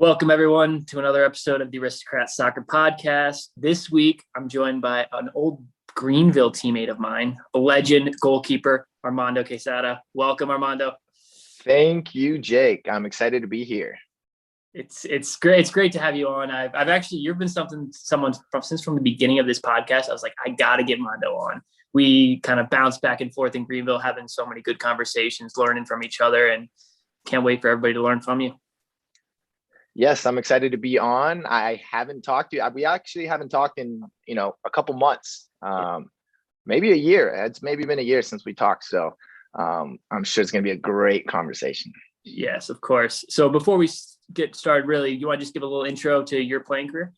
Welcome, everyone, to another episode of the Aristocrats Soccer Podcast. This week, I'm joined by an old Greenville teammate of mine, a legend goalkeeper, Armando Quezada. Welcome, Armando. Thank you, Jake. I'm excited to be here. It's great. It's great to have you on. I've actually, you've been someone from the beginning of this podcast. I was like, I got to get Armando on. We kind of bounced back and forth in Greenville, having so many good conversations, learning from each other, and can't wait for everybody to learn from you. Yes, I'm excited to be on. I haven't talked to you. We actually haven't talked in, a couple months, maybe a year. It's maybe been a year since we talked. So I'm sure it's going to be a great conversation. Yes, of course. So before we get started, really, you want to just give a little intro to your playing career?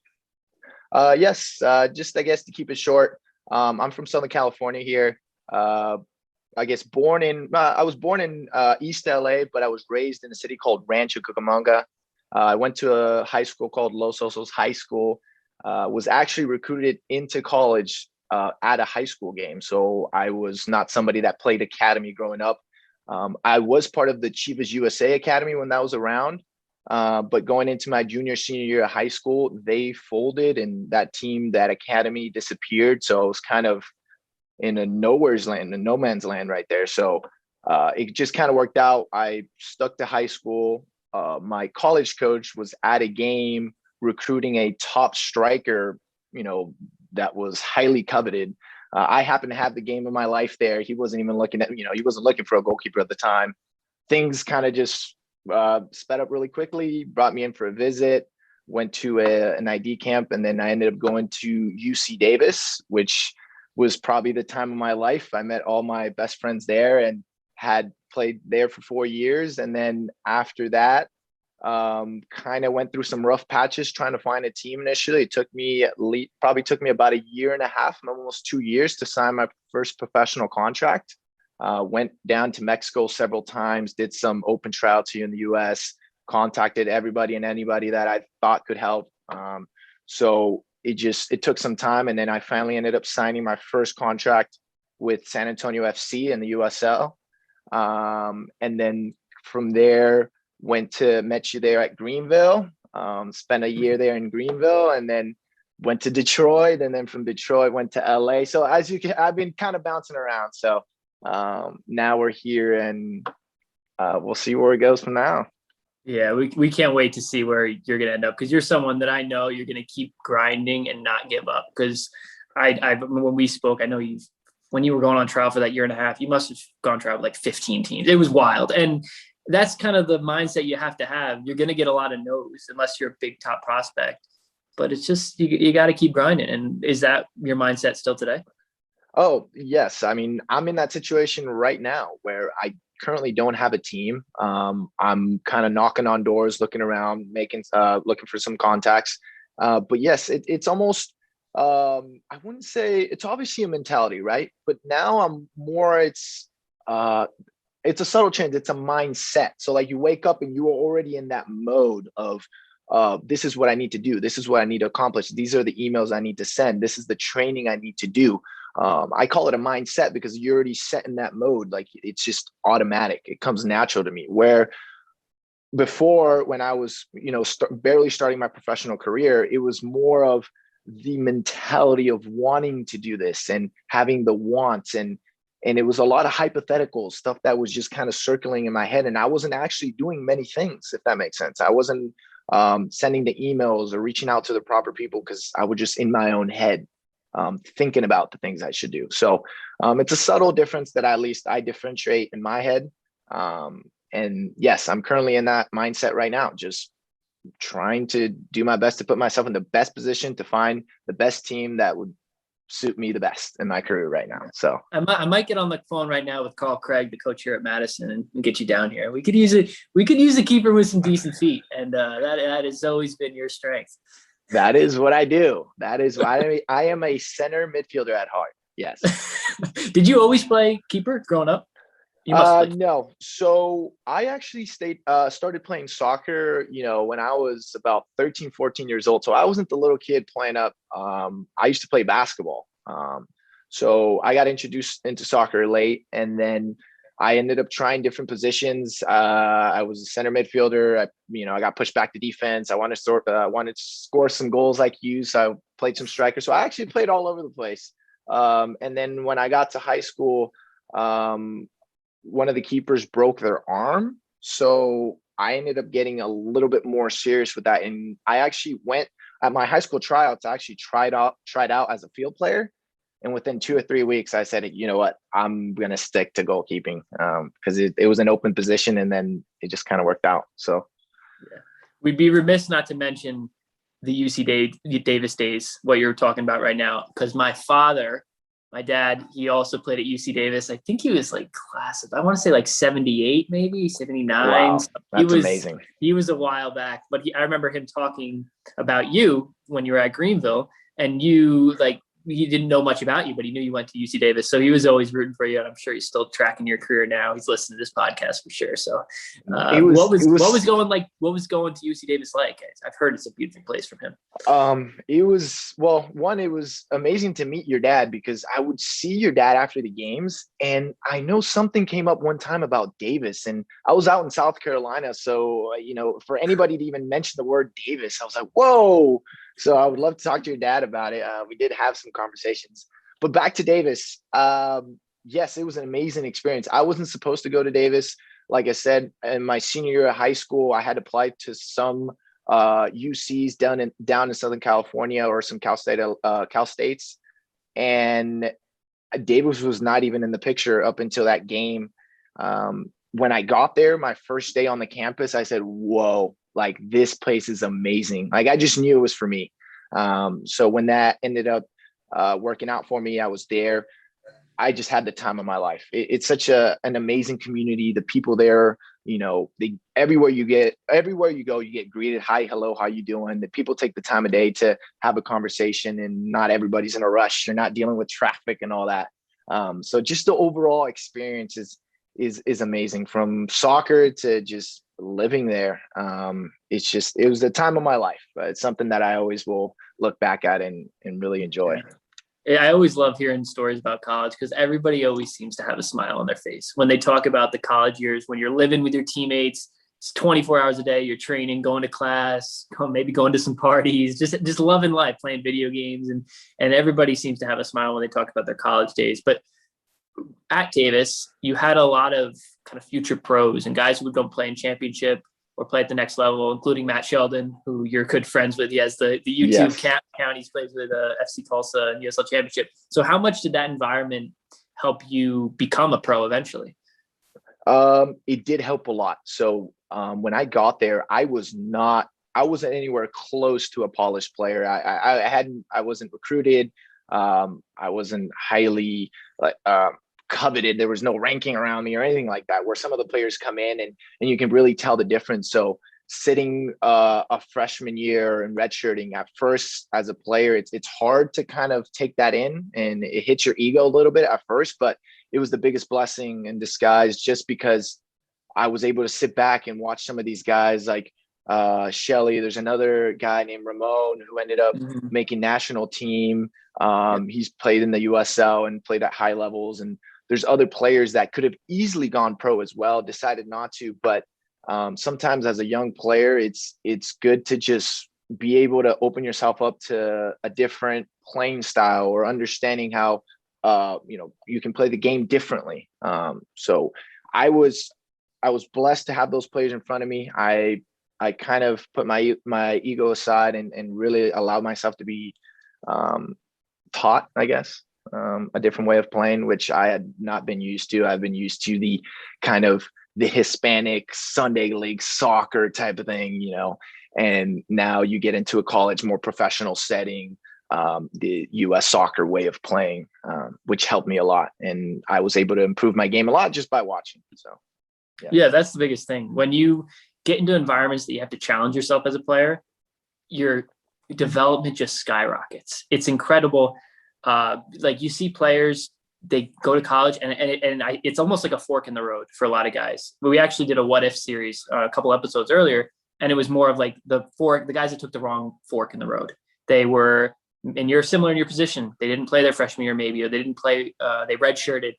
Yes, just I guess to keep it short. I'm from Southern California here. I was born in East LA, but I was raised in a city called Rancho Cucamonga. I went to a high school called Los Osos High School, was actually recruited into college at a high school game. So I was not somebody that played academy growing up. I was part of the Chivas USA Academy when that was around. But going into my senior year of high school, they folded and that academy disappeared. So I was kind of in a no man's land right there. So it just kind of worked out. I stuck to high school. My college coach was at a game recruiting a top striker, that was highly coveted. I happened to have the game of my life there. He wasn't even looking at, he wasn't looking for a goalkeeper at the time. Things kind of just sped up really quickly, brought me in for a visit, went to an ID camp, and then I ended up going to UC Davis, which was probably the time of my life. I met all my best friends there and had played there for 4 years. And then after that, kind of went through some rough patches trying to find a team initially. It took me probably about a year and a half, almost 2 years to sign my first professional contract. Went down to Mexico several times, did some open tryouts here in the US, contacted everybody and anybody that I thought could help. So it took some time. And then I finally ended up signing my first contract with San Antonio FC in the USL. And then from there, met you there at Greenville, spent a year there in Greenville, and then went to Detroit. And then from Detroit, went to LA. So I've been kind of bouncing around. So now we're here, and we'll see where it goes from now. Yeah, we can't wait to see where you're going to end up, because you're someone that I know you're going to keep grinding and not give up. Because when we spoke, I know when you were going on trial for that year and a half, you must have gone trial with like 15 teams. It was wild. And that's kind of the mindset you have to have. You're going to get a lot of no's unless you're a big top prospect. But it's just, you got to keep grinding. And is that your mindset still today? Oh, yes. I mean, I'm in that situation right now where I currently don't have a team. I'm kind of knocking on doors, looking around, looking for some contacts. But yes, it's almost, I wouldn't say it's obviously a mentality, right? But now I'm more, it's a subtle change. It's a mindset. So like you wake up and you are already in that mode of, this is what I need to do. This is what I need to accomplish. These are the emails I need to send. This is the training I need to do. I call it a mindset because you're already set in that mode. Like it's just automatic. It comes natural to me. Where before, when I was, barely starting my professional career, it was more of the mentality of wanting to do this and having the wants, and it was a lot of hypothetical stuff that was just kind of circling in my head. And I wasn't actually doing many things, if that makes sense. I wasn't sending the emails or reaching out to the proper people because I was just in my own head, thinking about the things I should do. So it's a subtle difference that at least I differentiate in my head. And yes, I'm currently in that mindset right now, just trying to do my best to put myself in the best position to find the best team that would suit me the best in my career right now. So I might get on the phone right now with Carl Craig, the coach here at Madison, and get you down here. We could use it. We could use a keeper with some decent feet, and that has always been your strength. That is what I do. That is why I am a center midfielder at heart. Yes. Did you always play keeper growing up? No. So I actually started playing soccer, when I was about 13, 14 years old. So I wasn't the little kid playing up. I used to play basketball. So I got introduced into soccer late, and then I ended up trying different positions. I was a center midfielder. I got pushed back to defense. I wanted to score some goals like you, so I played some striker. So I actually played all over the place. And then when I got to high school, one of the keepers broke their arm, so I ended up getting a little bit more serious with that. And I actually went at my high school tryouts. I actually tried out as a field player. And within 2 or 3 weeks, I said, you know what, I'm going to stick to goalkeeping because it was an open position, and then it just kind of worked out. So yeah. We'd be remiss not to mention the Davis days, what you're talking about right now, because my dad, he also played at UC Davis. I think he was like I want to say like 78, maybe 79. wow, that's amazing. He was a while back, but I remember him talking about you when you were at Greenville, and he didn't know much about you, but he knew you went to UC Davis. So he was always rooting for you. And I'm sure he's still tracking your career now. He's listening to this podcast for sure. So what was going to UC Davis like? I've heard it's a beautiful place from him. It was amazing to meet your dad, because I would see your dad after the games. And I know something came up one time about Davis, and I was out in South Carolina. So, for anybody to even mention the word Davis, I was like, whoa. So I would love to talk to your dad about it. We did have some conversations, but back to Davis. Yes, it was an amazing experience. I wasn't supposed to go to Davis. Like I said, in my senior year of high school, I had applied to some UCs down in Southern California, or some Cal States. And Davis was not even in the picture up until that game. When I got there, my first day on the campus, I said, whoa, like this place is amazing. Like I just knew it was for me. So when that ended up working out for me, I was there. I just had the time of my life. It's such an amazing community. The people there, everywhere you go, you get greeted. Hi, hello, how you doing? The people take the time of day to have a conversation, and not everybody's in a rush. You're not dealing with traffic and all that. So just the overall experience is amazing, from soccer to just living there. It was the time of my life. It's something that I always will look back at and really enjoy. I always love hearing stories about college, because everybody always seems to have a smile on their face when they talk about the college years, when you're living with your teammates. It's 24 hours a day. You're training, going to class, maybe going to some parties, just loving life, playing video games. And everybody seems to have a smile when they talk about their college days. But at Davis, you had a lot of kind of future pros and guys who would go play in championship or play at the next level, including Matt Sheldon, who you're good friends with. He has the YouTube account. He's plays with FC Tulsa and USL Championship. So how much did that environment help you become a pro eventually? It did help a lot. So when I got there, I wasn't anywhere close to a polished player. I wasn't recruited. I wasn't highly coveted. There was no ranking around me or anything like that, where some of the players come in and you can really tell the difference. So sitting a freshman year and redshirting at first as a player, it's hard to kind of take that in, and it hits your ego a little bit at first, but it was the biggest blessing in disguise, just because I was able to sit back and watch some of these guys like Shelly. There's another guy named Ramon who ended up making national team. He's played in the USL and played at high levels. And there's other players that could have easily gone pro as well, decided not to. But sometimes as a young player, it's good to just be able to open yourself up to a different playing style, or understanding how, you can play the game differently. So I was blessed to have those players in front of me. I kind of put my ego aside and really allowed myself to be taught, I guess, a different way of playing, which I had not been used to. I've been used to the kind of the Hispanic Sunday league soccer type of thing, and now you get into a college, more professional setting, the US soccer way of playing, which helped me a lot. And I was able to improve my game a lot just by watching. So, yeah, that's the biggest thing. When you get into environments that you have to challenge yourself as a player, your development just skyrockets. It's incredible. Like you see players, they go to college and it's almost like a fork in the road for a lot of guys. But we actually did a what if series a couple episodes earlier, and it was more of like the guys that took the wrong fork in the road. They were, and you're similar in your position. They didn't play their freshman year maybe, or they didn't play, they redshirted.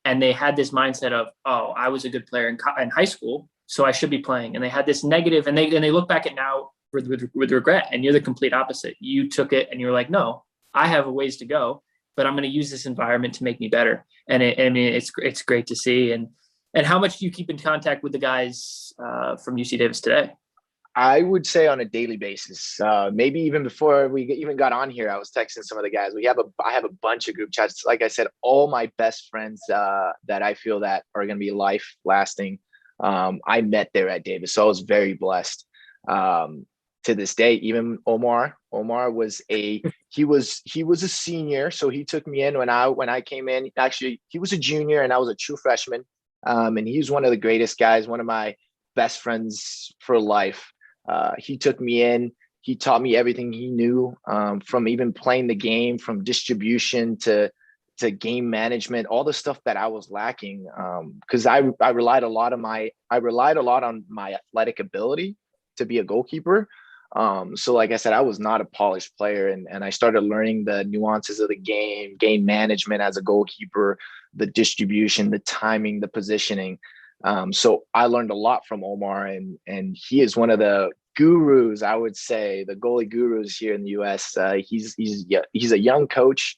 and they had this mindset of, oh, I was a good player in high school, so I should be playing. And they had this negative, and they look back at now with regret. And you're the complete opposite. You took it and you're like, no, I have a ways to go, but I'm going to use this environment to make me better. And it's great to see. And how much do you keep in contact with the guys from UC Davis today? I would say on a daily basis. Maybe even before we even got on here, I was texting some of the guys. I have a bunch of group chats. Like I said, all my best friends that I feel that are going to be life lasting. I met there at Davis, so I was very blessed. To this day, even Omar was he was a senior, so he took me in when I came in. Actually, he was a junior and I was a true freshman. And he's one of the greatest guys, one of my best friends for life. He took me in. He taught me everything he knew, from even playing the game, from distribution to game management, all the stuff that I was lacking. Because I relied a lot on my athletic ability to be a goalkeeper. So like I said, I was not a polished player, and I started learning the nuances of the game management as a goalkeeper, the distribution, the timing, the positioning. So I learned a lot from Omar, and he is one of the gurus, I would say, the goalie gurus here in the US. He's a young coach.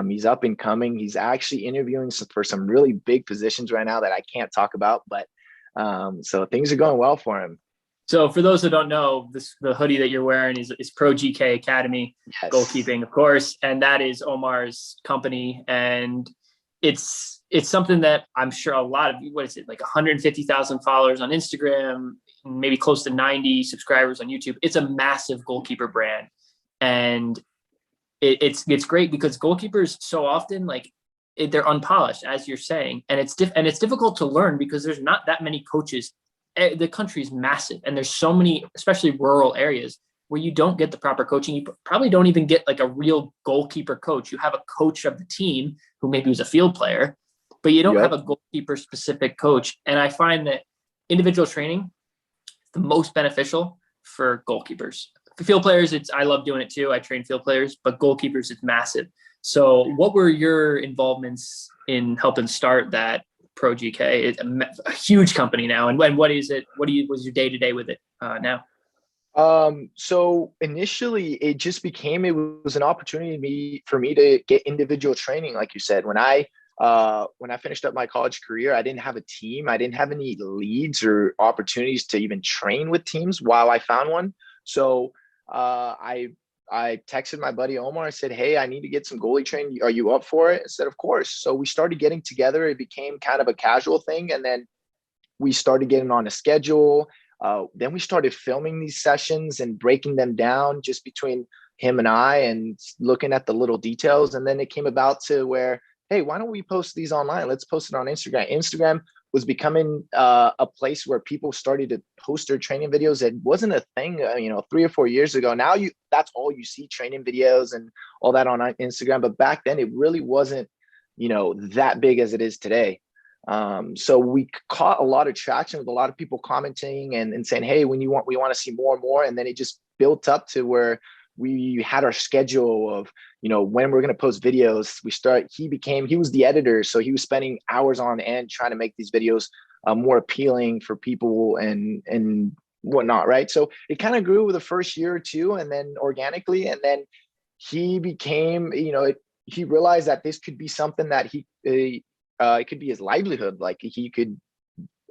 He's up and coming. He's actually interviewing for some really big positions right now that I can't talk about, but so things are going well for him. So for those that don't know, the hoodie that you're wearing is Pro GK Academy, yes. Goalkeeping, of course, and that is Omar's company, and it's something that I'm sure a lot of, what is it, like 150,000 followers on Instagram, maybe close to 90 subscribers on YouTube. It's a massive goalkeeper brand, and it's great because goalkeepers so often they're unpolished, as you're saying, and it's difficult to learn because there's not that many coaches. The country is massive, and there's so many, especially rural areas, where you don't get the proper coaching. You probably don't even get like a real goalkeeper coach. You have a coach of the team who maybe was a field player, but you don't have a goalkeeper specific coach. And I find that individual training is the most beneficial for goalkeepers. For field players, I love doing it too. I train field players, but goalkeepers, it's massive. So what were your involvements in helping start that Pro GK? It's a huge company now. And what is it? Was your day-to-day with it now? So initially it was an opportunity for me to get individual training. Like you said, when I finished up my college career, I didn't have a team. I didn't have any leads or opportunities to even train with teams while I found one. So, I texted my buddy Omar. I said, hey, I need to get some goalie training. Are you up for it? I said, of course. So we started getting together. It became kind of a casual thing. And then we started getting on a schedule. Then we started filming these sessions and breaking them down just between him and I, and looking at the little details. And then it came about to where, hey, why don't we post these online? Let's post it on Instagram. Instagram was becoming a place where people started to post their training videos. It wasn't a thing, 3 or 4 years ago. Now that's all you see, training videos and all that on Instagram. But back then it really wasn't, that big as it is today. So we caught a lot of traction with a lot of people commenting and saying, hey, we want to see more and more. And then it just built up to where we had our schedule of, when we're going to post videos. He was the editor. So he was spending hours on end trying to make these videos more appealing for people and whatnot. Right. So it kind of grew over the first year or two, and then organically, and then he became, he realized that this could be something that it could be his livelihood. Like he could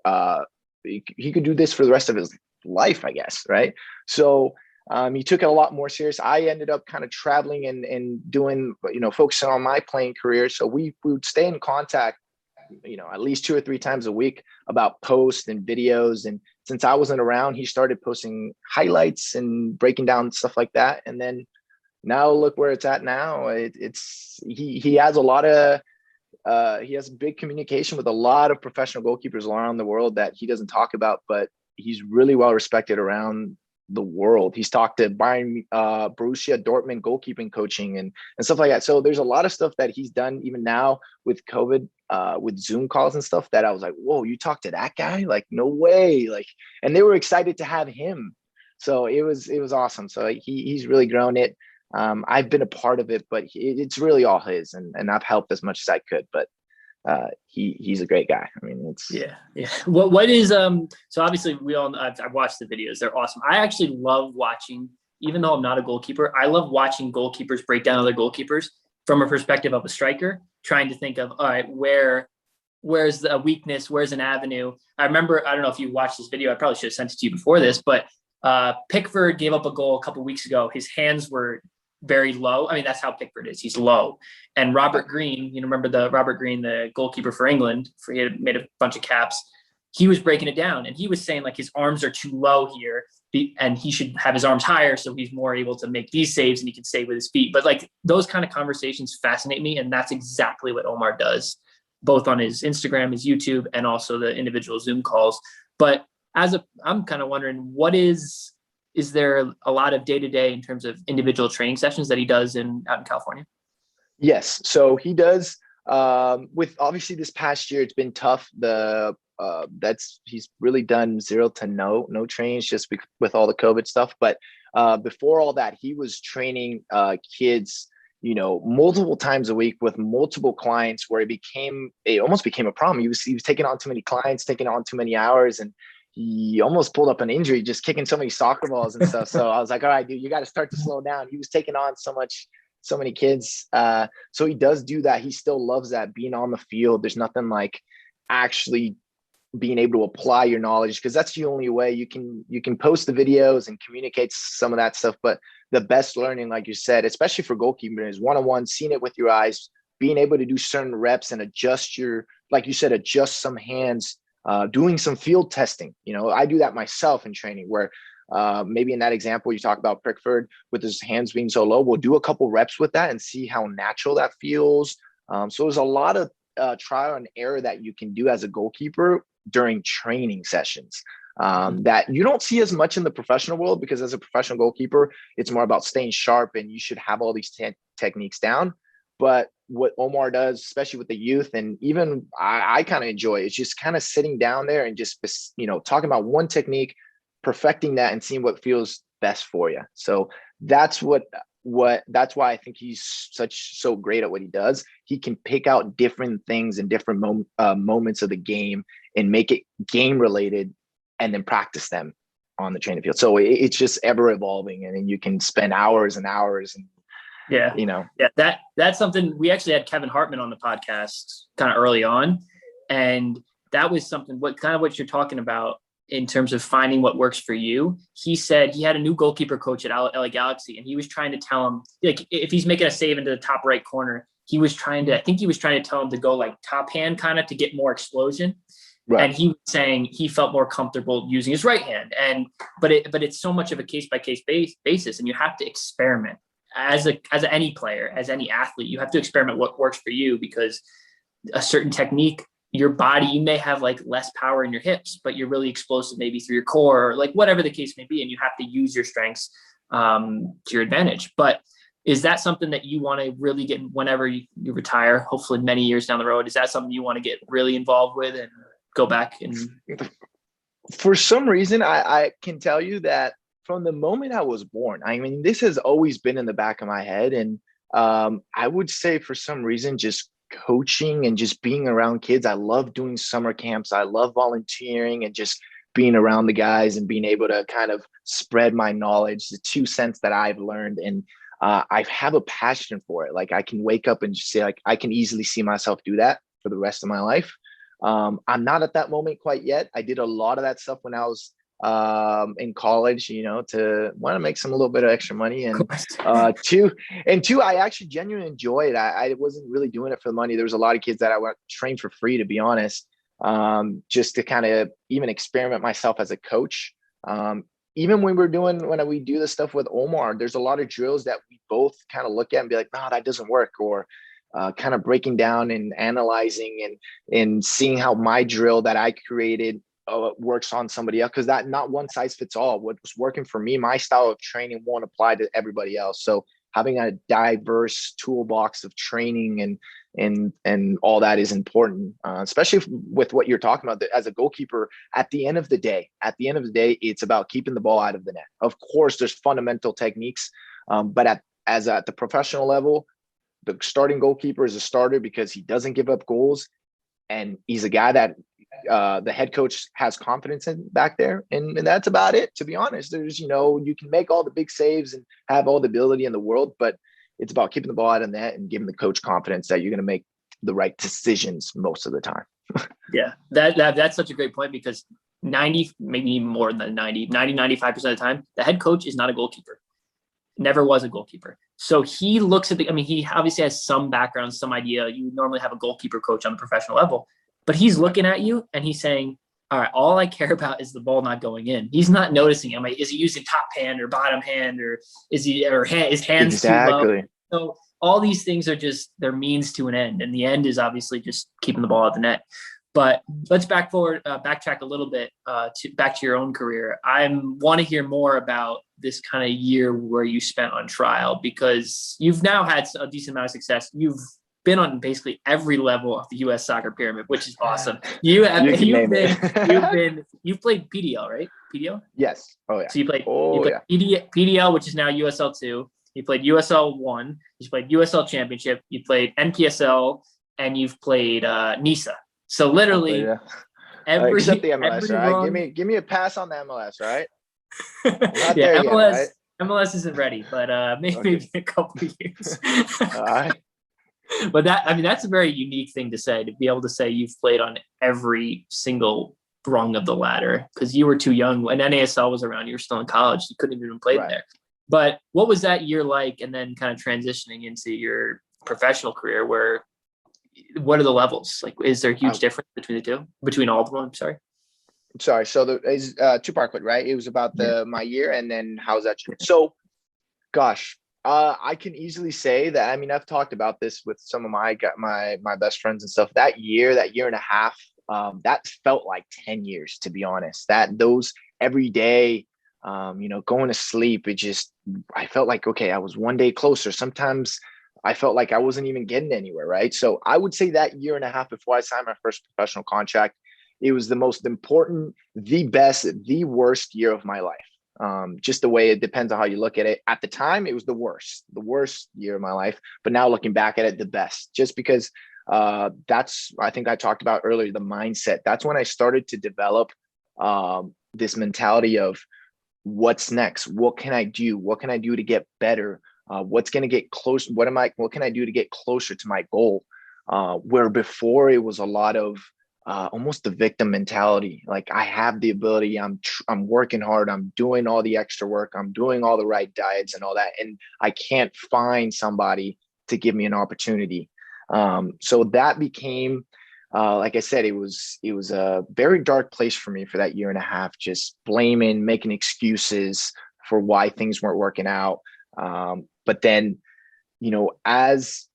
do this for the rest of his life, I guess. Right. So he took it a lot more serious. I ended up kind of traveling and doing, focusing on my playing career. So we would stay in contact, at least 2 or 3 times a week about posts and videos. And since I wasn't around, he started posting highlights and breaking down stuff like that. And then now look where it's at now. He has a lot of, he has big communication with a lot of professional goalkeepers around the world that he doesn't talk about, but he's really well respected around the world. He's talked to Bayern, Borussia Dortmund goalkeeping coaching and stuff like that. So there's a lot of stuff that he's done even now with COVID, with Zoom calls and stuff, that I was like, whoa, you talked to that guy? Like, no way. Like, and they were excited to have him. So it was awesome. So he's really grown it. I've been a part of it, but it's really all his, and I've helped as much as I could. But he's a great guy. I mean, it's Yeah, yeah. What is so obviously we all I've watched the videos. They're awesome. I actually love watching, even though I'm not a goalkeeper, I love watching goalkeepers break down other goalkeepers from a perspective of a striker, trying to think of, all right, where's the weakness, where's an avenue. I remember, I don't know if you watched this video, I probably should have sent it to you before this, but Pickford gave up a goal a couple weeks ago. His hands were very low. I mean, that's how Pickford is. He's low. And Robert Green, remember the Robert Green, the goalkeeper for England, he had made a bunch of caps. He was breaking it down, and he was saying like his arms are too low here, and he should have his arms higher so he's more able to make these saves and he can save with his feet. But like those kind of conversations fascinate me, and that's exactly what Omar does, both on his Instagram, his YouTube, and also the individual Zoom calls. But I'm kind of wondering, is there a lot of day-to-day in terms of individual training sessions that he does out in California? Yes. So he does, with obviously this past year, it's been tough. He's really done zero to no trainings just with all the COVID stuff. But before all that, he was training kids, multiple times a week with multiple clients, where it almost became a problem. He was taking on too many clients, taking on too many hours, and he almost pulled up an injury just kicking so many soccer balls and stuff. So I was like, all right, dude, you got to start to slow down. He was taking on so many kids. So he does do that. He still loves that, being on the field. There's nothing like actually being able to apply your knowledge, because that's the only way you can post the videos and communicate some of that stuff. But the best learning, like you said, especially for goalkeeping, is one-on-one, seeing it with your eyes, being able to do certain reps and adjust some hands, doing some field testing. I do that myself in training, where maybe in that example you talk about Pickford with his hands being so low, we'll do a couple reps with that and see how natural that feels. So there's a lot of trial and error that you can do as a goalkeeper during training sessions, that you don't see as much in the professional world, because as a professional goalkeeper, it's more about staying sharp and you should have all these techniques down. But what Omar does, especially with the youth, and even I kind of enjoy, is just kind of sitting down there and just, talking about one technique, perfecting that, and seeing what feels best for you. So that's that's why I think he's so great at what he does. He can pick out different things in different moments of the game and make it game related, and then practice them on the training field. So it's just ever evolving, and then you can spend hours and hours. And that's something. We actually had Kevin Hartman on the podcast kind of early on, and that was something what you're talking about in terms of finding what works for you. He said he had a new goalkeeper coach at LA Galaxy, and he was trying to tell him, like, if he's making a save into the top right corner, I think he was trying to tell him to go like top hand kind of to get more explosion. Right. And he was saying he felt more comfortable using his right hand. But it's so much of a case-by-case basis, and you have to experiment as any player, as any athlete. You have to experiment what works for you, because a certain technique, your body, you may have like less power in your hips, but you're really explosive maybe through your core, or like whatever the case may be, and you have to use your strengths to your advantage. But is that something that you want to really get whenever you retire, hopefully many years down the road? Is that something you want to get really involved with and go back? And for some reason, I can tell you that from the moment I was born, I mean, this has always been in the back of my head. And I would say for some reason, just coaching and just being around kids. I love doing summer camps. I love volunteering and just being around the guys and being able to kind of spread my knowledge, the 2 cents that I've learned. And I have a passion for it. Like, I can wake up and just say, like, I can easily see myself do that for the rest of my life. I'm not at that moment quite yet. I did a lot of that stuff when I was in college, to want to make a little bit of extra money. And two, I actually genuinely enjoy it. I wasn't really doing it for the money. There was a lot of kids that I went trained for free, to be honest, just to kind of even experiment myself as a coach. Even when we do this stuff with Omar, there's a lot of drills that we both kind of look at and be like, no, that doesn't work. Or kind of breaking down and analyzing and seeing how my drill that I created works on somebody else, because that not one size fits all. What was working for me, my style of training won't apply to everybody else. So having a diverse toolbox of training and all that is important, especially with what you're talking about. As a goalkeeper, at the end of the day, it's about keeping the ball out of the net. Of course, there's fundamental techniques, but at the professional level, the starting goalkeeper is a starter because he doesn't give up goals. and he's a guy that the head coach has confidence in back there. And that's about it, to be honest. There's, you can make all the big saves and have all the ability in the world, but it's about keeping the ball out of net and giving the coach confidence that you're going to make the right decisions most of the time. Yeah, that's such a great point, because 90, maybe even more than 95% of the time, the head coach is not a goalkeeper. Never was a goalkeeper. So he looks at he obviously has some background, some idea. You normally have a goalkeeper coach on the professional level, but he's looking at you and he's saying, all right, all I care about is the ball not going in. He's not noticing, is he using top hand or bottom hand, or his hands too low? So all these things are just their means to an end. And the end is obviously just keeping the ball out of the net. But let's backtrack a little bit back to your own career. I want to hear more about this kind of year where you spent on trial, because you've now had a decent amount of success. You've been on basically every level of the U.S. soccer pyramid, which is awesome. You've played PDL, right? PDL? Yes. Oh yeah. So you played PDL, which is now USL 2. You played USL 1. You played USL Championship. You played NPSL, and you've played NISA. So literally, except the MLS, right? Give me a pass on the MLS, right? Yeah, MLS. Yet, right? MLS isn't ready, but maybe a couple of years. All right. But that's a very unique thing to say, to be able to say you've played on every single rung of the ladder, because you were too young when NASL was around. You were still in college. You couldn't even play there. But what was that year like? And then kind of transitioning into your professional career, what are the levels? Like, is there a huge difference between the two? Between all of them? I'm sorry. So there's two-part quick, right? It was about my year, and then how's that? So, gosh, I can easily say that. I've talked about this with some of my best friends and stuff. That year and a half, that felt like 10 years, to be honest. Those every day, going to sleep, I felt like, okay, I was one day closer. Sometimes I felt like I wasn't even getting anywhere, right? So I would say that year and a half before I signed my first professional contract, it was the most important, the best, the worst year of my life. Just the way it depends on how you look at it. At the time, it was the worst year of my life. But now looking back at it, the best, just because that's, I think I talked about earlier, the mindset. That's when I started to develop this mentality of what's next? What can I do? What can I do to get better? What's going to get close? What can I do to get closer to my goal? Where before it was a lot of almost the victim mentality. Like, I have the ability, I'm working hard, I'm doing all the extra work, I'm doing all the right diets and all that, and I can't find somebody to give me an opportunity. So that became, like I said, it was a very dark place for me for that year and a half, just blaming, making excuses for why things weren't working out. But then, as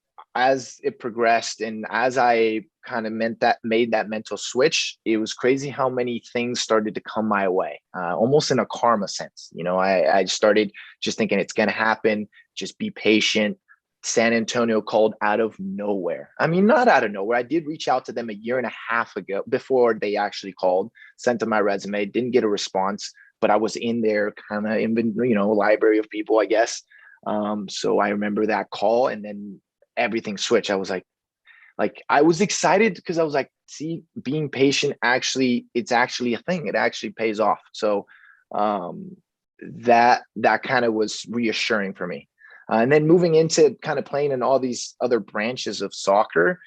it progressed and as I kind of made that mental switch, it was crazy how many things started to come my way, almost in a karma sense. I started just thinking it's going to happen. Just be patient. San Antonio called out of nowhere. Not out of nowhere. I did reach out to them a year and a half ago before they actually called, sent them my resume, didn't get a response, but I was in their kind of library of people, I guess. So I remember that call, and then everything switched. I was like I was excited because I was like, see, being patient, it's actually a thing. It actually pays off. So that kind of was reassuring for me. And then moving into kind of playing in all these other branches of soccer,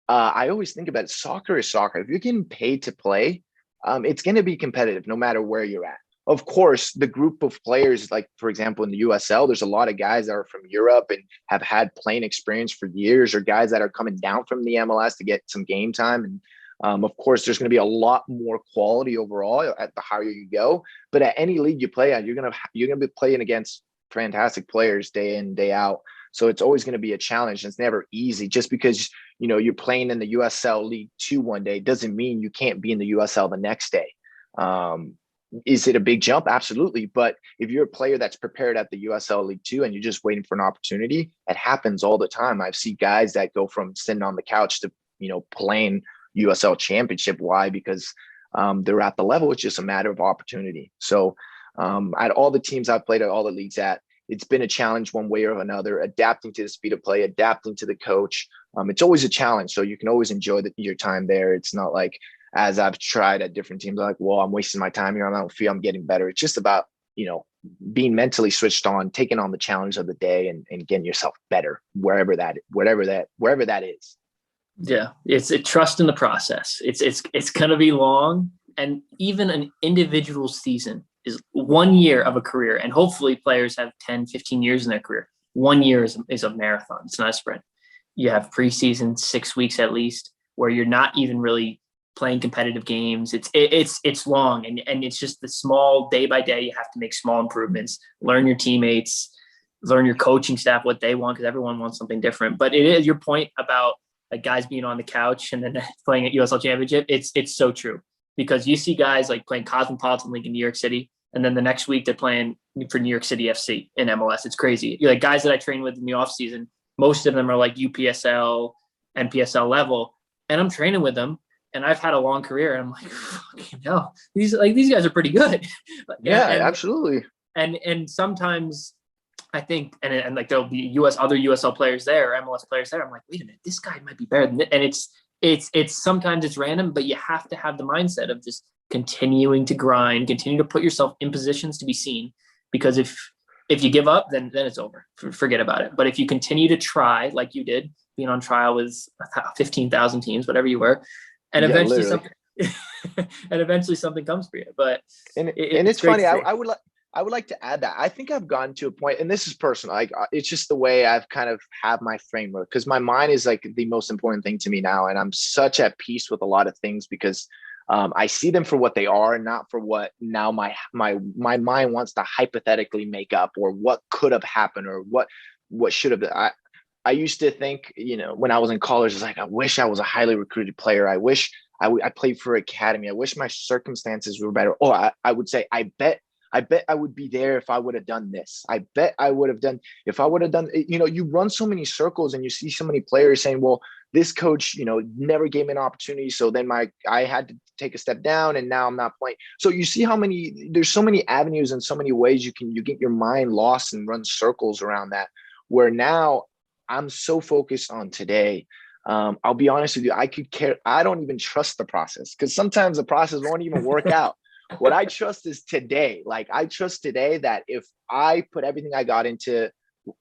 I always think about it. Soccer is soccer. If you're getting paid to play, it's going to be competitive no matter where you're at. Of course, the group of players, like, for example, in the USL, there's a lot of guys that are from Europe and have had playing experience for years, or guys that are coming down from the MLS to get some game time. And of course, there's going to be a lot more quality overall at the higher you go. But at any league you play at, you're going to be playing against fantastic players day in, day out. So it's always going to be a challenge. It's never easy. Just because, you're playing in the USL League 2 one day doesn't mean you can't be in the USL the next day. Is it a big jump? Absolutely. But if you're a player that's prepared at the USL League 2 and you're just waiting for an opportunity, it happens all the time. I've seen guys that go from sitting on the couch to, playing USL Championship. Why? Because they're at the level. It's just a matter of opportunity. So at all the teams I've played at, all the leagues at, it's been a challenge one way or another, adapting to the speed of play, adapting to the coach, it's always a challenge. So you can always enjoy your time there. It's not like, as I've tried at different teams, like, well, I'm wasting my time here. I don't feel I'm getting better. It's just about, being mentally switched on, taking on the challenge of the day, and getting yourself better wherever that is. Yeah, it's a trust in the process. It's going to be long, and even an individual season is 1 year of a career, and hopefully players have 10, 15 years in their career. 1 year is a marathon. It's not a sprint. You have preseason, 6 weeks at least, where you're not even really playing competitive games. It's long, and it's just the small day by day. You have to make small improvements, learn your teammates, learn your coaching staff, what they want, because everyone wants something different. But it is your point about like guys being on the couch and then playing at USL Championship. It's so true, because you see guys like playing Cosmopolitan League in New York City, and then the next week they're playing for New York City FC in MLS. It's crazy. You're like guys that I train with in the off season, most of them are like UPSL, NPSL level, and I'm training with them. And I've had a long career, and I'm like, fucking hell, these guys are pretty good. Yeah, absolutely. And sometimes I think, and like there'll be other USL players there, or MLS players there. I'm like, wait a minute, this guy might be better than this. And it's sometimes it's random, but you have to have the mindset of just continuing to grind, continue to put yourself in positions to be seen. Because if you give up, then it's over. Forget about it. But if you continue to try, like you did, being on trial with 15,000 teams, whatever you were, and eventually something comes for you. But it's funny. I would like to add that I think I've gotten to a point, and this is personal. Like it's just the way I've kind of have my framework, because my mind is like the most important thing to me now, and I'm such at peace with a lot of things because I see them for what they are, and not for what now my mind wants to hypothetically make up, or what could have happened, or what should have been. I used to think, when I was in college, it's like, I wish I was a highly recruited player. I wish I played for academy. I wish my circumstances were better. Or I would say, I bet I would be there if I would have done this. I bet I would have done, if I would have done, you run so many circles, and you see so many players saying, well, this coach, never gave me an opportunity. So then I had to take a step down, and now I'm not playing. So you see there's so many avenues and so many ways you get your mind lost and run circles around that, where now I'm so focused on today. I'll be honest with you. I don't even trust the process, because sometimes the process won't even work out. What I trust is today. Like, I trust today that if I put everything I got into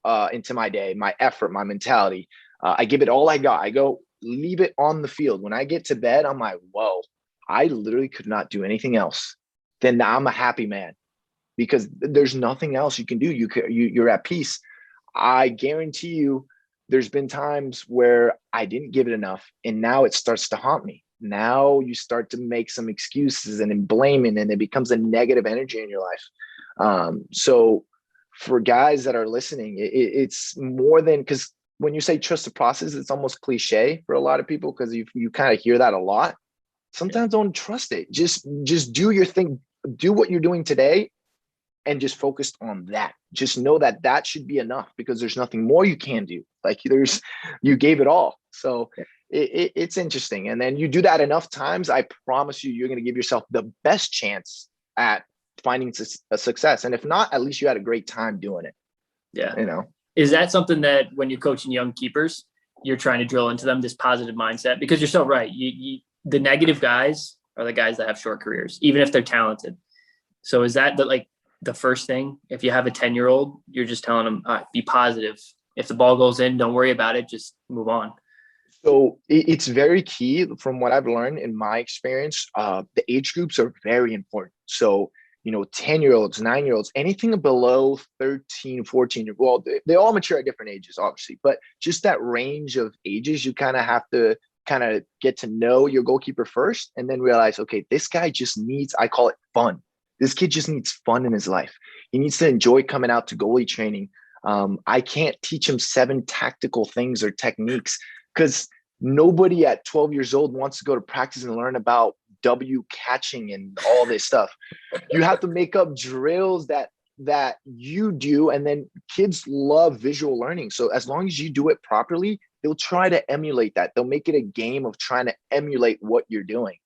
my day, my effort, my mentality, I give it all I got. I go leave it on the field. When I get to bed, I'm like, whoa, I literally could not do anything else. Then I'm a happy man, because there's nothing else you can do. You're at peace. I guarantee you, there's been times where I didn't give it enough, and now it starts to haunt me. Now you start to make some excuses and then blaming, and it becomes a negative energy in your life. So for guys that are listening, it's more than, because when you say trust the process, it's almost cliche for a lot of people, because you kind of hear that a lot. Sometimes don't trust it. Just do your thing. Do what you're doing today, and just focus on that. Just know that should be enough, because there's nothing more you can do. Like you gave it all. So it's interesting. And then you do that enough times, I promise you're going to give yourself the best chance at finding a success. And if not, at least you had a great time doing it. Yeah. Is that something that when you're coaching young keepers, you're trying to drill into them, this positive mindset? Because you're so right. The negative guys are the guys that have short careers, even if they're talented. So is that the first thing? If you have a 10-year-old, you're just telling them, be positive. If the ball goes in, don't worry about it. Just move on. So it's very key from what I've learned in my experience. The age groups are very important. So, 10-year-olds, 9-year-olds, anything below 13, 14, well, they all mature at different ages, obviously, but just that range of ages, you kind of have to get to know your goalkeeper first, and then realize, okay, this guy just needs, I call it fun. This kid just needs fun in his life. He needs to enjoy coming out to goalie training. I can't teach him 7 tactical things or techniques, because nobody at 12 years old wants to go to practice and learn about W catching and all this stuff. You have to make up drills that you do, and then kids love visual learning. So as long as you do it properly, they'll try to emulate that. They'll make it a game of trying to emulate what you're doing.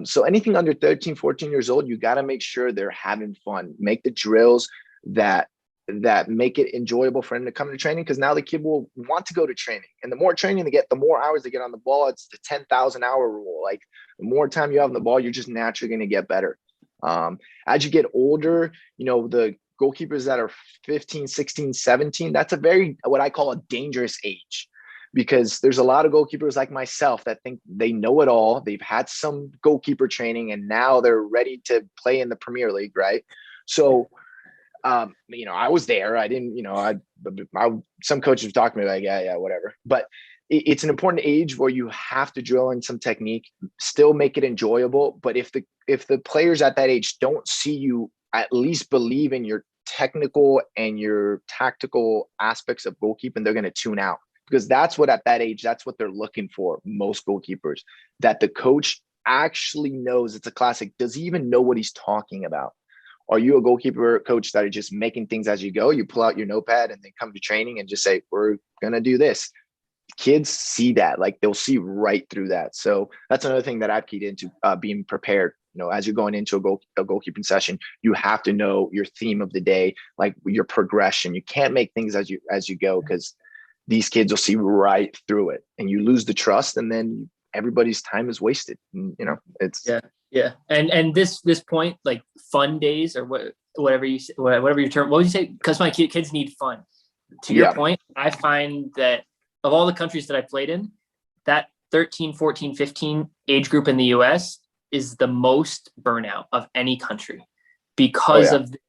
So anything under 13, 14 years old, you got to make sure they're having fun. Make the drills that that make it enjoyable for him to come to training, because now the kid will want to go to training. And the more training they get, the more hours they get on the ball. It's the 10,000 hour rule. Like the more time you have on the ball, you're just naturally going to get better. As you get older, the goalkeepers that are 15, 16, 17, that's a very, what I call a dangerous age, because there's a lot of goalkeepers like myself that think they know it all. They've had some goalkeeper training and now they're ready to play in the Premier League, right? So, I was there. I didn't, some coaches talk to me like, yeah, whatever. But it's an important age where you have to drill in some technique, still make it enjoyable. But if the players at that age don't see you at least believe in your technical and your tactical aspects of goalkeeping, they're going to tune out, because that's what, at that age, that's what they're looking for. Most goalkeepers, that the coach actually knows. It's a classic. Does he even know what he's talking about? Are you a goalkeeper coach that are just making things as you go? You pull out your notepad and then come to training and just say, we're going to do this. Kids see that, like they'll see right through that. So that's another thing that I've keyed into, being prepared. As you're going into a goalkeeping session, you have to know your theme of the day, like your progression. You can't make things as you go, because these kids will see right through it, and you lose the trust, and then everybody's time is wasted. And, it's yeah. And this point, like fun days, or whatever your term, what would you say? Because my kids need fun. To your point, I find that of all the countries that I played in, that 13, 14, 15 age group in the US is the most burnout of any country, because of this.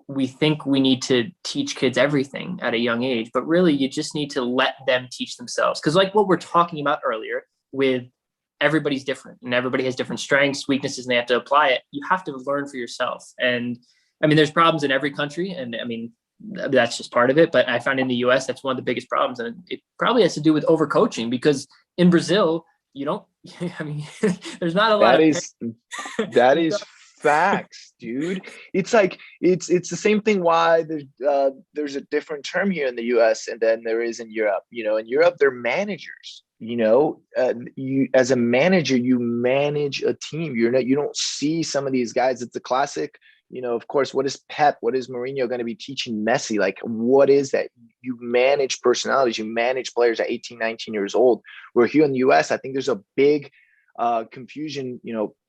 We think we need to teach kids everything at a young age, but really you just need to let them teach themselves. Because like what we're talking about earlier, with everybody's different and everybody has different strengths, weaknesses, and they have to apply it. You have to learn for yourself. And I mean, there's problems in every country, and I mean, that's just part of it. But I find in the US, that's one of the biggest problems. And it probably has to do with overcoaching, because in Brazil, I mean, there's not a lot that is facts, dude. It's like, it's the same thing why there's a different term here in the US and then there is in Europe. In Europe, they're managers. You, as a manager, you manage a team. You don't see some of these guys. It's a classic. Of course, what is Pep? What is Mourinho going to be teaching Messi? Like, what is that? You manage personalities. You manage players at 18, 19 years old. Where here in the US, I think there's a big confusion.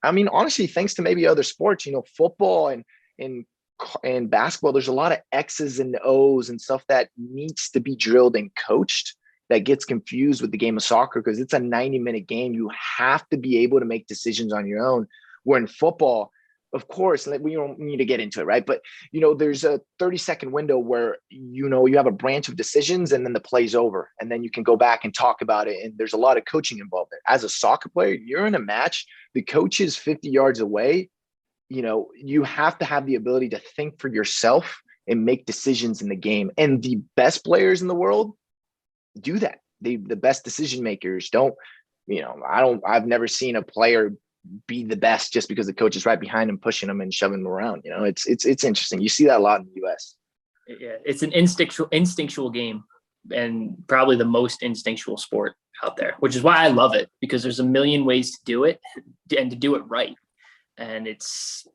I mean, honestly, thanks to maybe other sports, football and basketball, there's a lot of X's and O's and stuff that needs to be drilled and coached, that gets confused with the game of soccer, because it's a 90-minute game. You have to be able to make decisions on your own. Where in football, of course, we don't need to get into it, right? But, there's a 30-second window where, you have a branch of decisions and then the play's over. And then you can go back and talk about it. And there's a lot of coaching involved there. As a soccer player, you're in a match, the coach is 50 yards away. You have to have the ability to think for yourself and make decisions in the game. And the best players in the world do that. The best decision makers don't, I've never seen a player be the best just because the coach is right behind him, pushing him and shoving him around. It's interesting. You see that a lot in the US. Yeah, it's an instinctual game, and probably the most instinctual sport out there, which is why I love it, because there's a million ways to do it and to do it right. And that's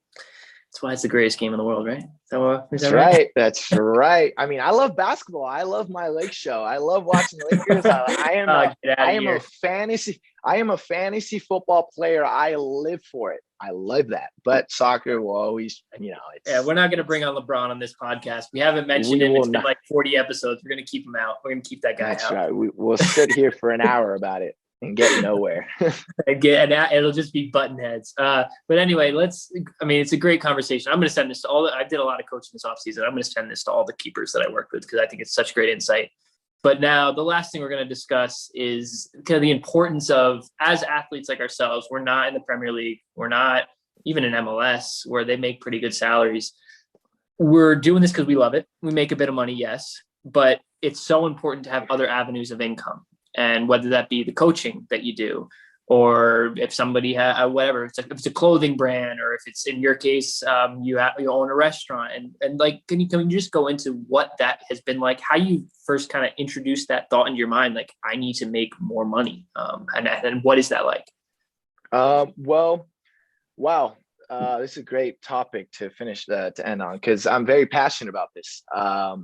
why it's the greatest game in the world, right? That's right. That's right. I mean, I love basketball. I love my Lake show. I love watching the Lakers. I am a fantasy football player. I live for it. I love that. But soccer will always, we're not going to bring on LeBron on this podcast. We haven't mentioned him. It's been like 40 episodes. We're going to keep him out. We're going to keep that guy out. That's right. We'll sit here for an hour about it and get nowhere. It'll just be button heads. But anyway, it's a great conversation. I'm going to send this to I did a lot of coaching this offseason. I'm going to send this to all the keepers that I work with, because I think it's such great insight. But now the last thing we're going to discuss is kind of the importance of, as athletes like ourselves, we're not in the Premier League. We're not even in MLS, where they make pretty good salaries. We're doing this because we love it. We make a bit of money, yes, but it's so important to have other avenues of income. And whether that be the coaching that you do, or if somebody whatever, if it's a clothing brand, or if it's, in your case, you own a restaurant, and like, can you just go into what that has been like, how you first kind of introduced that thought into your mind, like, I need to make more money, and what is that like? Well, wow. This is a great topic to finish to end on because I'm very passionate about this. I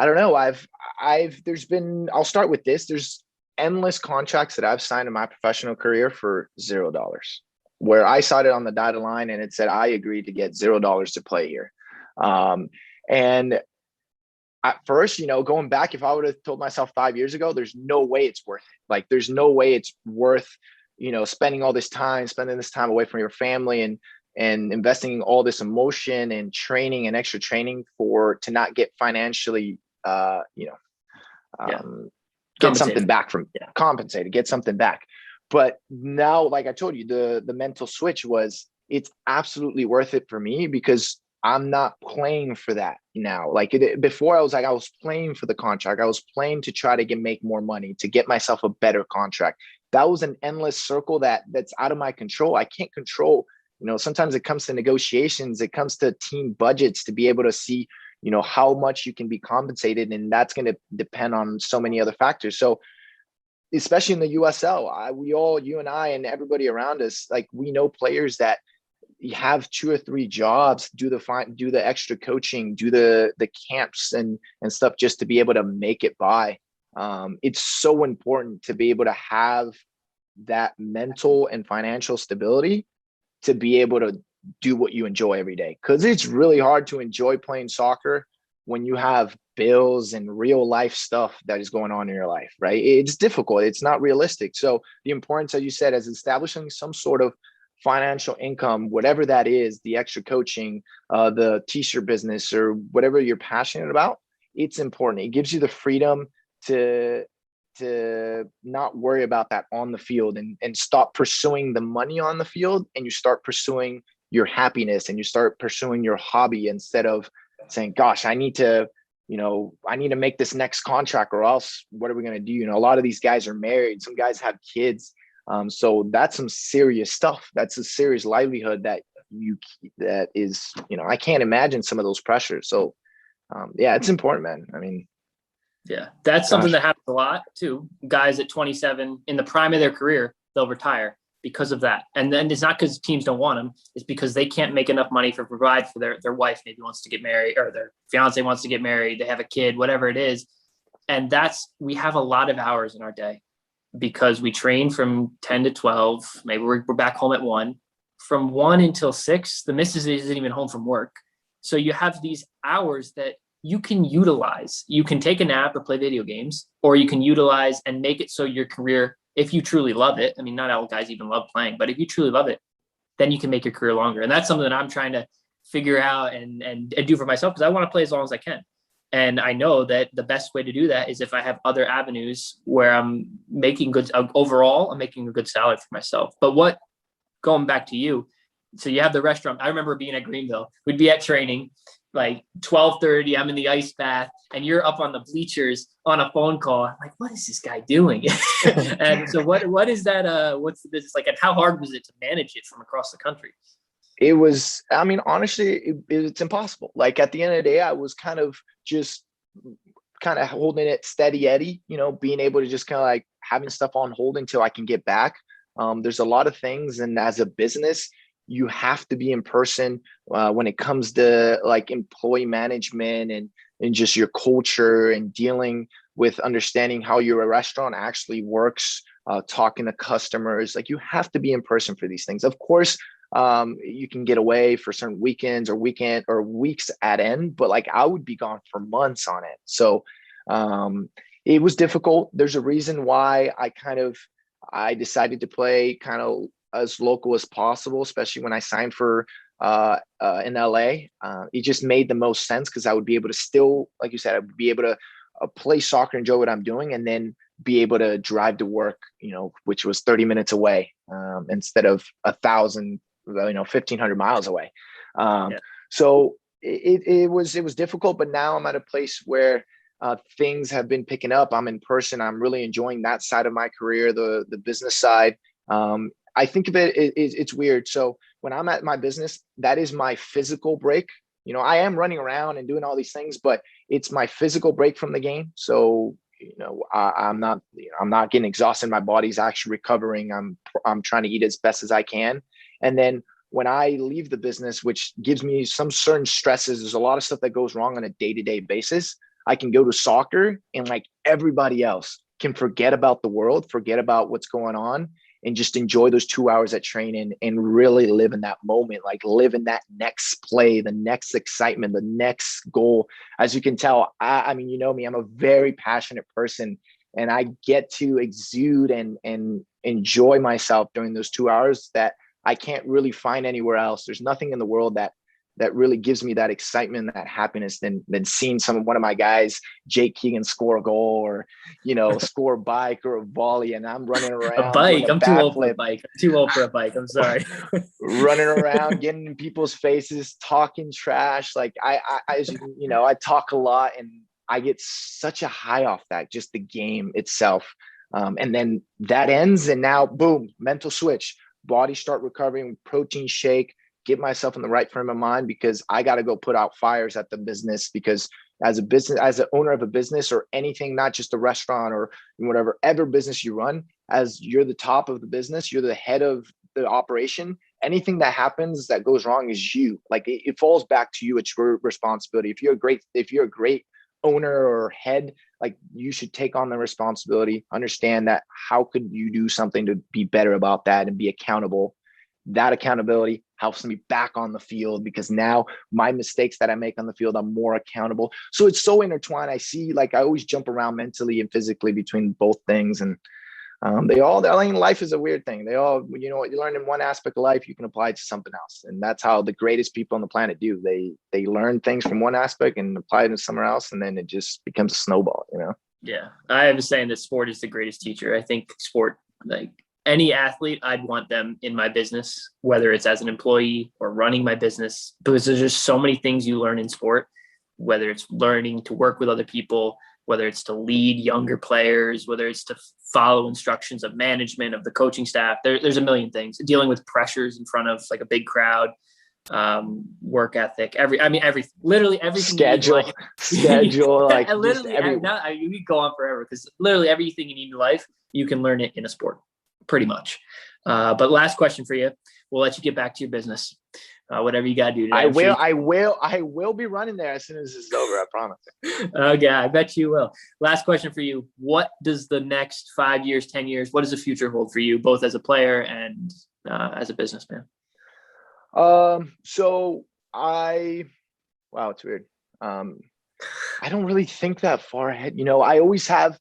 don't know. I'll start with this. There's endless contracts that I've signed in my professional career for $0, where I signed it on the dotted line and it said, I agreed to get $0 to play here. And at first, going back, if I would have told myself 5 years ago, there's no way it's worth it. Like, there's no way it's worth, spending this time away from your family and investing all this emotion and training and extra training to not get financially, get something back from compensated, get something back. But now, like I told you, the mental switch was, it's absolutely worth it for me because I'm not playing for that now. Before I was playing for the contract. I was playing to try to make more money, to get myself a better contract. That was an endless circle that's out of my control. I can't control, sometimes it comes to negotiations, it comes to team budgets to be able to see, how much you can be compensated. And that's going to depend on so many other factors. So especially in the USL, you and I and everybody around us, we know players that have 2 or 3 jobs, do the extra coaching, do the camps and stuff just to be able to make it by. It's so important to be able to have that mental and financial stability to be able to do what you enjoy every day. Because it's really hard to enjoy playing soccer when you have bills and real life stuff that is going on in your life, right? It's difficult. It's not realistic. So the importance, as you said, is establishing some sort of financial income, whatever that is, the extra coaching, the t-shirt business, or whatever you're passionate about. It's important. It gives you the freedom to not worry about that on the field and stop pursuing the money on the field, and you start pursuing your happiness and you start pursuing your hobby instead of saying, gosh, I need to make this next contract or else what are we going to do? A lot of these guys are married. Some guys have kids. So that's some serious stuff. That's a serious livelihood that is, I can't imagine some of those pressures. So it's important, man. I mean, yeah, that's something that happens a lot too. Guys at 27 in the prime of their career, they'll retire because of that. And then it's not because teams don't want them. It's because they can't make enough money to provide for their wife maybe wants to get married, or their fiance wants to get married. They have a kid, whatever it is. And we have a lot of hours in our day because we train from 10 to 12. Maybe we're back home at 1. From 1 until 6, the missus isn't even home from work. So you have these hours that you can utilize. You can take a nap or play video games, or you can utilize and make it so your career, if you truly love it, I mean, not all guys even love playing, but if you truly love it, then you can make your career longer. And that's something that I'm trying to figure out and do for myself, because I want to play as long as I can. And I know that the best way to do that is if I have other avenues where I'm making good overall, I'm making a good salary for myself. But going back to you, so you have the restaurant. I remember being at Greenville. We'd be at training, like 12:30. I'm in the ice bath, and you're up on the bleachers on a phone call. I'm like, what is this guy doing? And so, what is that? What's the business like? And how hard was it to manage it from across the country? It was, I mean, honestly, it's impossible. Like, at the end of the day, I was kind of holding it steady Eddie, being able to just kind of like having stuff on hold until I can get back. There's a lot of things. And as a business, you have to be in person when it comes to like employee management and just your culture and dealing with understanding how your restaurant actually works, talking to customers. Like, you have to be in person for these things. Of course, you can get away for certain weekends or weeks at end, but like I would be gone for months on it. So it was difficult. There's a reason why I decided to play kind of as local as possible, especially when I signed for in LA. It just made the most sense because I would be able to still, like you said, I would be able to play soccer, enjoy what I'm doing, and then be able to drive to work, which was 30 minutes away instead of 1,500 miles away. So it was difficult, but now I'm at a place where things have been picking up. I'm in person. I'm really enjoying that side of my career, the business side. I think of it's weird. So when I'm at my business, that is my physical break. I am running around and doing all these things, but it's my physical break from the game. So, I'm not getting exhausted. My body's actually recovering. I'm trying to eat as best as I can. And then when I leave the business, which gives me some certain stresses, there's a lot of stuff that goes wrong on a day-to-day basis. I can go to soccer and like everybody else can forget about the world, forget about what's going on, and just enjoy those 2 hours at training and really live in that moment, like live in that next play, the next excitement, the next goal. As you can tell, I mean, you know me, I'm a very passionate person, and I get to exude and enjoy myself during those 2 hours that I can't really find anywhere else. There's nothing in the world that really gives me that excitement, that happiness than seeing one of my guys, Jake Keegan, score a goal, or, you know, score a bike or a volley, and I'm running A around doing bike. a I'm too old for a backflip, bike. I'm too old for a bike. I'm sorry. running around, getting in people's faces, talking trash. Like as you know, I talk a lot, and I get such a high off that, just the game itself. And then that ends, and now boom, mental switch, body start recovering, protein shake, get myself in the right frame of mind, because I got to go put out fires at the business. Because as an owner of a business or anything, not just a restaurant or whatever ever business you run, as you're the top of the business, you're the head of the operation. Anything that happens that goes wrong is you. Like it falls back to you. It's your responsibility. If you're a great owner or head, like you should take on the responsibility, understand that how could you do something to be better about that and be accountable. That accountability helps me back on the field, because now my mistakes that I make on the field, I'm more accountable. So it's so intertwined. I see, like, I always jump around mentally and physically between both things. And I mean, life is a weird thing. They all, you know, what you learn in one aspect of life, you can apply it to something else. And that's how the greatest people on the planet do. They learn things from one aspect and apply it to somewhere else. And then it just becomes a snowball, you know? Yeah. I have a saying that sport is the greatest teacher. I think sport, like, any athlete, I'd want them in my business, whether it's as an employee or running my business, because there's just so many things you learn in sport, whether it's learning to work with other people, whether it's to lead younger players, whether it's to follow instructions of management, of the coaching staff. There's a million things, dealing with pressures in front of like a big crowd, work ethic, literally everything. Schedule, like you could go on forever, because literally everything you need in life, you can learn it in a sport. Pretty much. But last question for you. We'll let you get back to your business. Whatever you got to do today. I will be running there as soon as this is over. I promise. Okay. I bet you will. Last question for you. What does the next 5 years, 10 years, what does the future hold for you, both as a player and as a businessman? Wow, it's weird. I don't really think that far ahead. You know, I always have,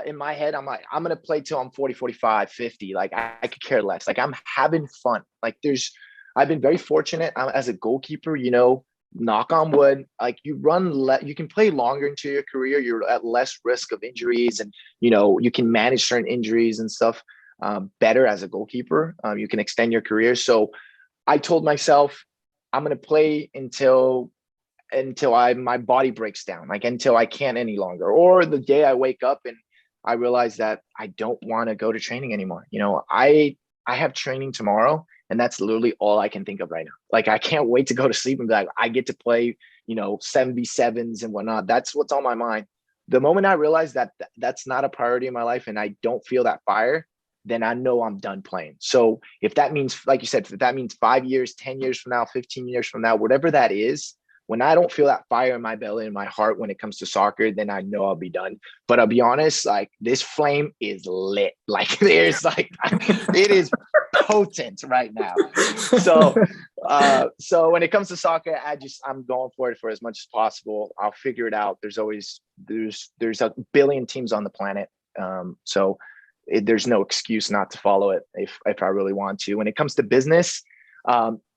in my head, I'm like, I'm going to play till I'm 40, 45, 50. Like I could care less. Like I'm having fun. Like I've been very fortunate as a goalkeeper, you know, knock on wood, like you can play longer into your career. You're at less risk of injuries, and, you know, you can manage certain injuries and stuff better as a goalkeeper. You can extend your career. So I told myself, I'm going to play until my body breaks down, like until I can't any longer, or the day I wake up and I realize that I don't want to go to training anymore. You know, I have training tomorrow, and that's literally all I can think of right now. Like I can't wait to go to sleep and be like, I get to play, you know, 7v7s and whatnot. That's what's on my mind. The moment I realize that that's not a priority in my life and I don't feel that fire, then I know I'm done playing. So if that means, like you said, if that means 5 years, 10 years from now, 15 years from now, whatever that is, when I don't feel that fire in my belly and my heart when it comes to soccer, then I know I'll be done. But I'll be honest, like this flame is lit. Like there's like, it is potent right now. So when it comes to soccer, I'm going for it for as much as possible. I'll figure it out. There's a billion teams on the planet. There's no excuse not to follow it if I really want to. When it comes to business,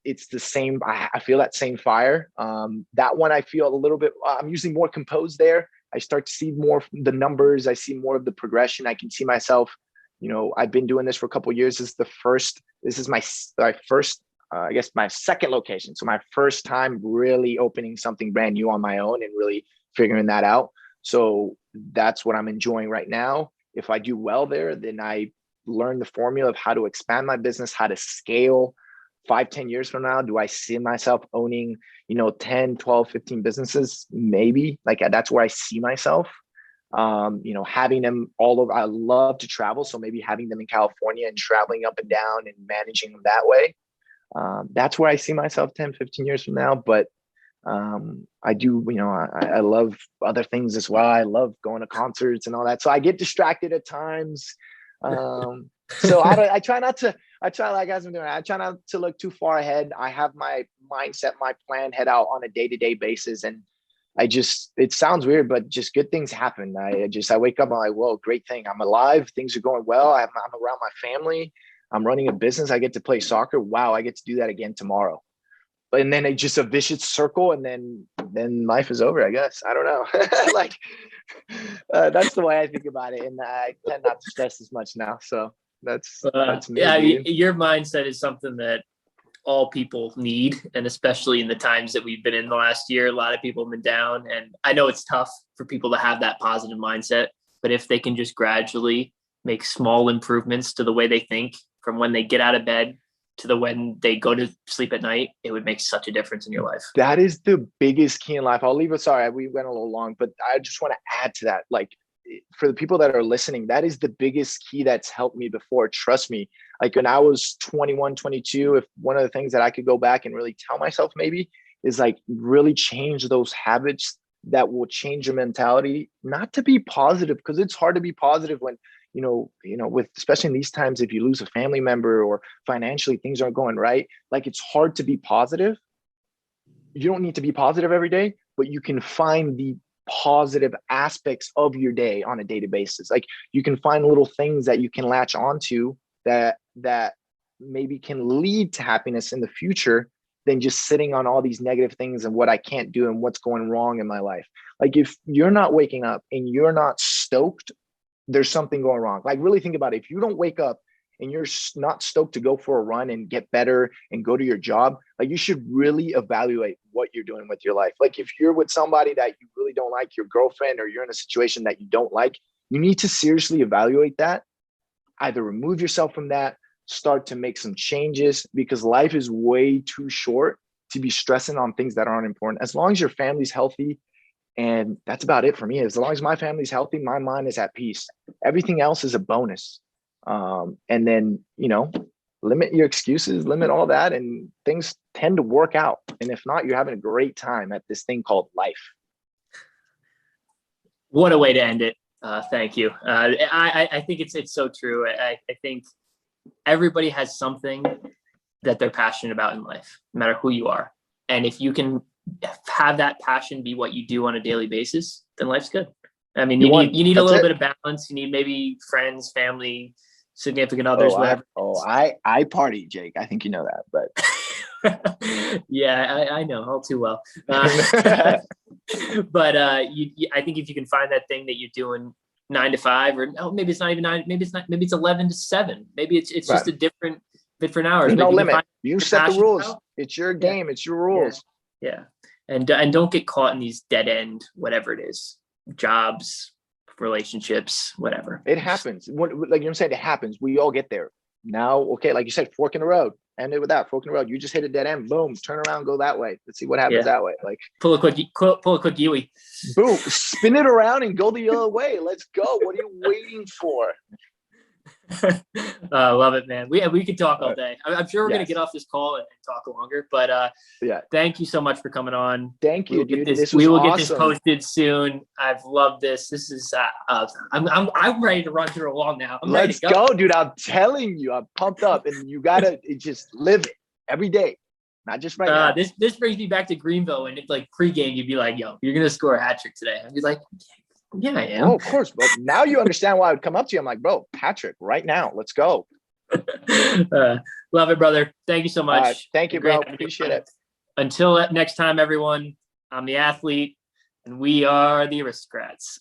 it's the same. I feel that same fire. That one I feel a little bit, I'm usually more composed there. I start to see more of the numbers. I see more of the progression. I can see myself, you know, I've been doing this for a couple of years. This is my first, I guess my second location. So my first time really opening something brand new on my own and really figuring that out. So that's what I'm enjoying right now. If I do well there, then I learn the formula of how to expand my business, how to scale. 5, 10 years from now, do I see myself owning, you know, 10, 12, 15 businesses? Maybe. Like that's where I see myself. You know, having them all over. I love to travel. So maybe having them in California and traveling up and down and managing them that way. That's where I see myself 10, 15 years from now. But I do, I love other things as well. I love going to concerts and all that. So I get distracted at times. So I try not to, like as I'm doing, I try not to look too far ahead. I have my mindset, my plan head out on a day-to-day basis. And it sounds weird, but just good things happen. I wake up, I'm like, whoa, great thing. I'm alive. Things are going well. I'm around my family. I'm running a business. I get to play soccer. Wow. I get to do that again tomorrow. And then it's just a vicious circle, and then life is over, I guess. I don't know. Like, that's the way I think about it. And I tend not to stress as much now. So that's me. Yeah. Dude. Your mindset is something that all people need. And especially in the times that we've been in the last year, a lot of people have been down. And I know it's tough for people to have that positive mindset, but if they can just gradually make small improvements to the way they think from when they get out of bed to when they go to sleep at night, it would make such a difference in your life. That is the biggest key in life. I'll leave it. Sorry, we went a little long, but I just want to add to that. Like, for the people that are listening, that is the biggest key that's helped me before. Trust me. Like when I was 21, 22, if one of the things that I could go back and really tell myself maybe is like really change those habits that will change your mentality, not to be positive, because it's hard to be positive when, with, especially in these times, if you lose a family member or financially things aren't going right, like it's hard to be positive. You don't need to be positive every day, but you can find the positive aspects of your day on a daily basis. Like you can find little things that you can latch onto that maybe can lead to happiness in the future than just sitting on all these negative things and what I can't do and what's going wrong in my life. Like if you're not waking up and you're not stoked, there's something going wrong. Like really think about it. If you don't wake up and you're not stoked to go for a run and get better and go to your job, like you should really evaluate what you're doing with your life. Like if you're with somebody that you really don't like, your girlfriend, or you're in a situation that you don't like, you need to seriously evaluate that. Either remove yourself from that, start to make some changes, because life is way too short to be stressing on things that aren't important. As long as your family's healthy, and that's about it for me. As long as my family's healthy, my mind is at peace. Everything else is a bonus. And then, limit your excuses, limit all that, and things tend to work out. And if not, you're having a great time at this thing called life. What a way to end it. Thank you. I think it's so true. I think everybody has something that they're passionate about in life, no matter who you are. And if you can have that passion be what you do on a daily basis, then life's good. I mean, you need a little bit of balance. You need maybe friends, family, significant others, whatever. I party, Jake. I think you know that, but yeah, I know all too well. But I think if you can find that thing that you're doing 9 to 5, or maybe it's not even 9, maybe it's 11 to 7. Maybe it's right. Just a different hours. There's no limit. You set the rules. It's your game. It's your rules. Yeah. And don't get caught in these dead end, whatever it is, jobs, relationships, whatever. It happens. Like you're saying, it happens. We all get there. Now, okay, like you said, fork in the road. End it with that fork in the road. You just hit a dead end. Boom. Turn around. Go that way. Let's see what happens that way. Like pull a quick Yui. Boom. Spin it around and go the other way. Let's go. What are you waiting for? Love it, man. We could talk all day. I'm sure we're going to get off this call and talk longer, but thank you so much for coming on. Thank you, dude. We will get this posted soon. I've loved this. This is I'm ready to run through a wall now. Let's go, dude. I'm telling you, I'm pumped up, and you gotta just live it every day, not just right now. This brings me back to Greenville, and it's like pregame, you'd be like, "Yo, you're gonna score a hat trick today." I'd be like, "Yeah, I am." Oh, of course. But now you understand why I would come up to you. I'm like, bro, Patrick, right now. Let's go. Love it, brother. Thank you so much. Thank you, bro. Appreciate it. Until next time, everyone, I'm the athlete, and we are the Aristocrats.